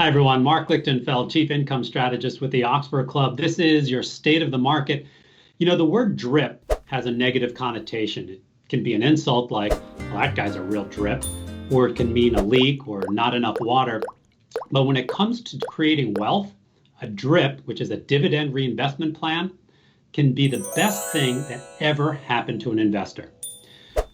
Hi, everyone. Mark Lichtenfeld, Chief Income Strategist with the Oxford Club. This is your state of the market. You know, the word drip has a negative connotation. It can be an insult like, well, that guy's a real drip, or it can mean a leak or not enough water. But when it comes to creating wealth, a drip, which is a dividend reinvestment plan, can be the best thing that ever happened to an investor.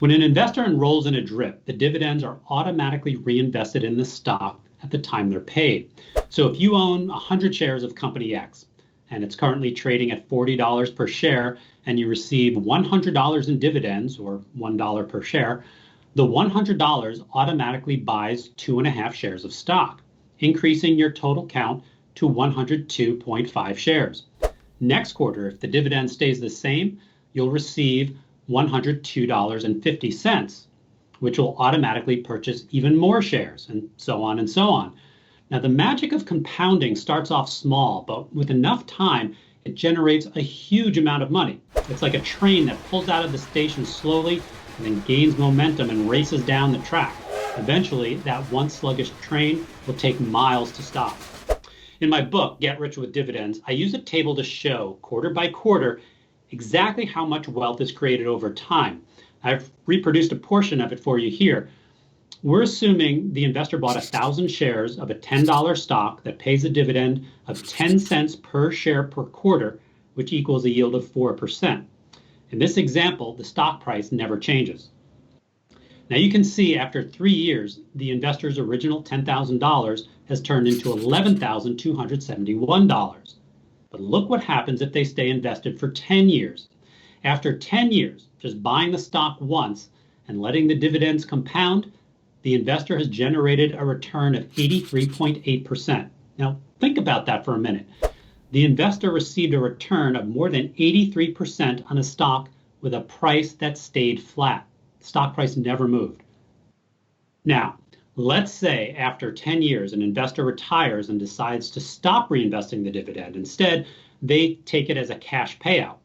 When an investor enrolls in a drip, the dividends are automatically reinvested in the stock at the time they're paid. So if you own 100 shares of company X and it's currently trading at $40 per share and you receive $100 in dividends or $1 per share, the $100 automatically buys 2.5 shares of stock, increasing your total count to 102.5 shares. Next quarter, if the dividend stays the same, you'll receive $102.50, which will automatically purchase even more shares, and so on and so on. Now, the magic of compounding starts off small, but with enough time, it generates a huge amount of money. It's like a train that pulls out of the station slowly and then gains momentum and races down the track. Eventually, that once sluggish train will take miles to stop. In my book, Get Rich with Dividends, I use a table to show, quarter by quarter, exactly how much wealth is created over time. I've reproduced a portion of it for you here. We're assuming the investor bought 1,000 shares of a $10 stock that pays a dividend of 10 cents per share per quarter, which equals a yield of 4%. In this example, the stock price never changes. Now you can see after 3 years, the investor's original $10,000 has turned into $11,271. But look what happens if they stay invested for 10 years. After 10 years, just buying the stock once and letting the dividends compound, the investor has generated a return of 83.8%. Now, think about that for a minute. The investor received a return of more than 83% on a stock with a price that stayed flat. The stock price never moved. Now, let's say after 10 years, an investor retires and decides to stop reinvesting the dividend. Instead, they take it as a cash payout.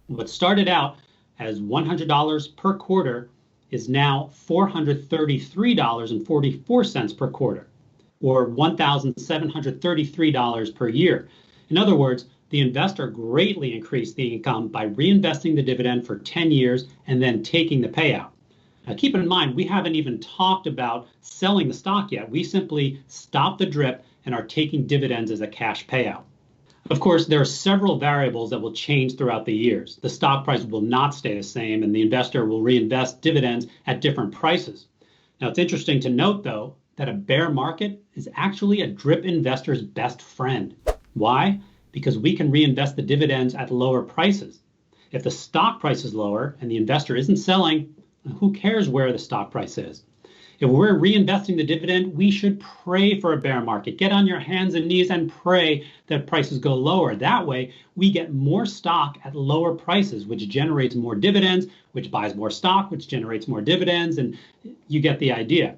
What started out as $100 per quarter is now $433.44 per quarter, or $1,733 per year. In other words, the investor greatly increased the income by reinvesting the dividend for 10 years and then taking the payout. Now, keep in mind, we haven't even talked about selling the stock yet. We simply stop the drip and are taking dividends as a cash payout. Of course, there are several variables that will change throughout the years. The stock price will not stay the same, and the investor will reinvest dividends at different prices. Now, it's interesting to note, though, that a bear market is actually a drip investor's best friend. Why? Because we can reinvest the dividends at lower prices. If the stock price is lower and the investor isn't selling, who cares where the stock price is? If we're reinvesting the dividend, we should pray for a bear market. Get on your hands and knees and pray that prices go lower. That way, we get more stock at lower prices, which generates more dividends, which buys more stock, which generates more dividends, and you get the idea.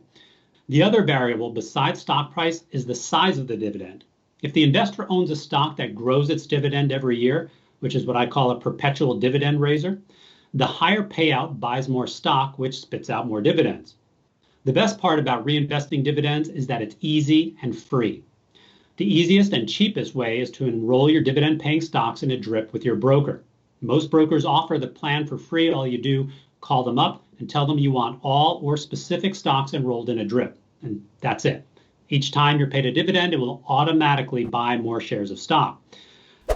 The other variable besides stock price is the size of the dividend. If the investor owns a stock that grows its dividend every year, which is what I call a perpetual dividend raiser, the higher payout buys more stock, which spits out more dividends. The best part about reinvesting dividends is that it's easy and free. The easiest and cheapest way is to enroll your dividend-paying stocks in a drip with your broker. Most brokers offer the plan for free. All you do, call them up and tell them you want all or specific stocks enrolled in a drip, and that's it. Each time you're paid a dividend, it will automatically buy more shares of stock.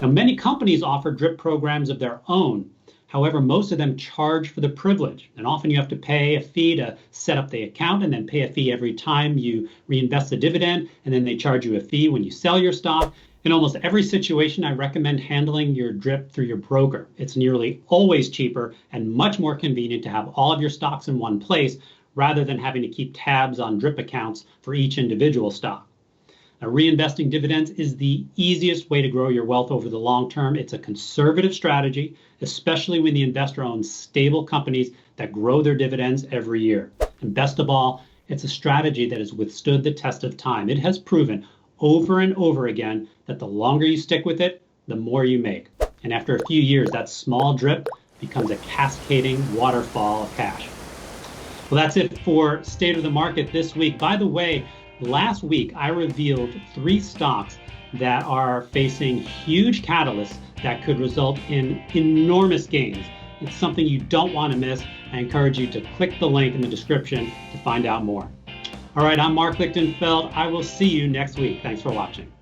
Now, many companies offer drip programs of their own. However, most of them charge for the privilege, and often you have to pay a fee to set up the account and then pay a fee every time you reinvest the dividend, and then they charge you a fee when you sell your stock. In almost every situation, I recommend handling your drip through your broker. It's nearly always cheaper and much more convenient to have all of your stocks in one place rather than having to keep tabs on drip accounts for each individual stock. Now, reinvesting dividends is the easiest way to grow your wealth over the long term. It's a conservative strategy, especially when the investor owns stable companies that grow their dividends every year. And best of all, it's a strategy that has withstood the test of time. It has proven over and over again that the longer you stick with it, the more you make. And after a few years, that small drip becomes a cascading waterfall of cash. Well, that's it for State of the Market this week. By the way, last week I revealed 3 stocks that are facing huge catalysts that could result in enormous gains. It's something you don't want to miss. I encourage you to click the link in the description to find out more. All right, I'm Mark Lichtenfeld. I will see you next week. Thanks for watching.